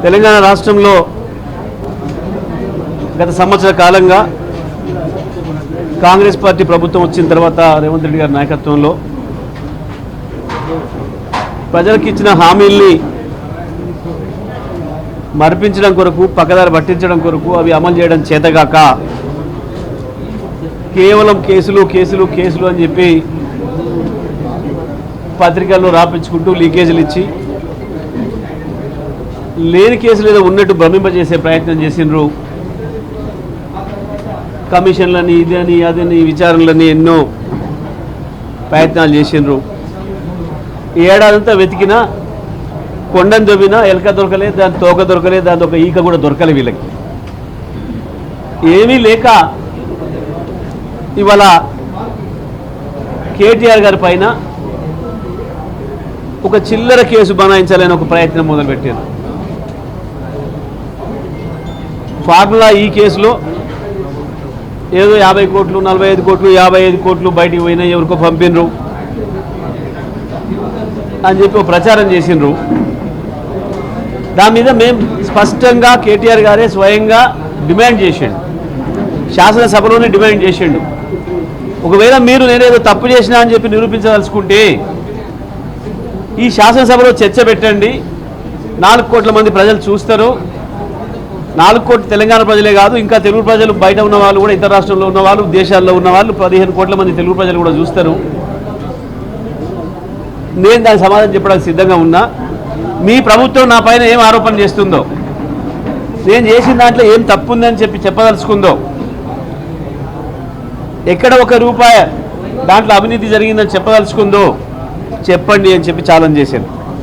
తెలంగాణ రాష్ట్రంలో గత సంవత్సర కాలంగా కాంగ్రెస్ పార్టీ ప్రభుత్వం వచ్చిన తర్వాత రేవంత్ రెడ్డి గారి నాయకత్వంలో ప్రజలకు ఇచ్చిన హామీల్ని మరిపించడం కొరకు పక్కదారి పట్టించడం కొరకు అవి అమలు చేయడం చేతగాక కేవలం కేసులు కేసులు కేసులు అని చెప్పి పత్రికల్లో రాపించుకుంటూ లీకేజీలు ఇచ్చి లేని కేసులు ఏదో ఉన్నట్టు భ్రమింపజేసే ప్రయత్నం చేసిండ్రు. కమిషన్లని ఇదని అదని విచారణలని ఎన్నో ప్రయత్నాలు చేసిండ్రు. ఏడాదంతా వెతికినా కొండను దొబ్బినా ఎలక దొరకలేదు, దాని తోక దొరకలేదు, దాని ఒక ఈక కూడా దొరకలేదు. వీళ్ళకి ఏమీ లేక ఇవాళ కేటీఆర్ గారి పైన ఒక చిల్లర కేసు బనాయించాలని ఒక ప్రయత్నం మొదలుపెట్టారు. ఫార్ములా ఈ కేసులో ఏదో 50 కోట్లు 45 కోట్లు 55 కోట్లు బయటికి పోయినా ఎవరికో పంపినరు అని చెప్పి ఒక ప్రచారం చేసిండ్రు. దాని మీద మేము స్పష్టంగా కేటీఆర్ గారే స్వయంగా డిమాండ్ చేసిండు, శాసనసభలోనే డిమాండ్ చేసిండు. ఒకవేళ మీరు నేనేదో తప్పు చేసినా అని చెప్పి నిరూపించదలుచుకుంటే ఈ శాసనసభలో చర్చ పెట్టండి. 4 కోట్ల మంది ప్రజలు చూస్తారు. 4 కోట్ల తెలంగాణ ప్రజలే కాదు, ఇంకా తెలుగు ప్రజలు బయట ఉన్న వాళ్ళు కూడా, ఇతర రాష్ట్రంలో ఉన్న వాళ్ళు, దేశాల్లో ఉన్న వాళ్ళు 15 కోట్ల మంది తెలుగు ప్రజలు కూడా చూస్తారు. నేను దానికి సమాధానం చెప్పడానికి సిద్ధంగా ఉన్నా. మీ ప్రభుత్వం నా పైన ఏం ఆరోపణ చేస్తుందో, నేను చేసిన దాంట్లో ఏం తప్పు ఉందని చెప్పదలుచుకుందో, ఎక్కడ 1 రూపాయి దాంట్లో అవినీతి జరిగిందని చెప్పదలుచుకుందో చెప్పండి అని చెప్పి ఛాలెంజ్ చేశాను.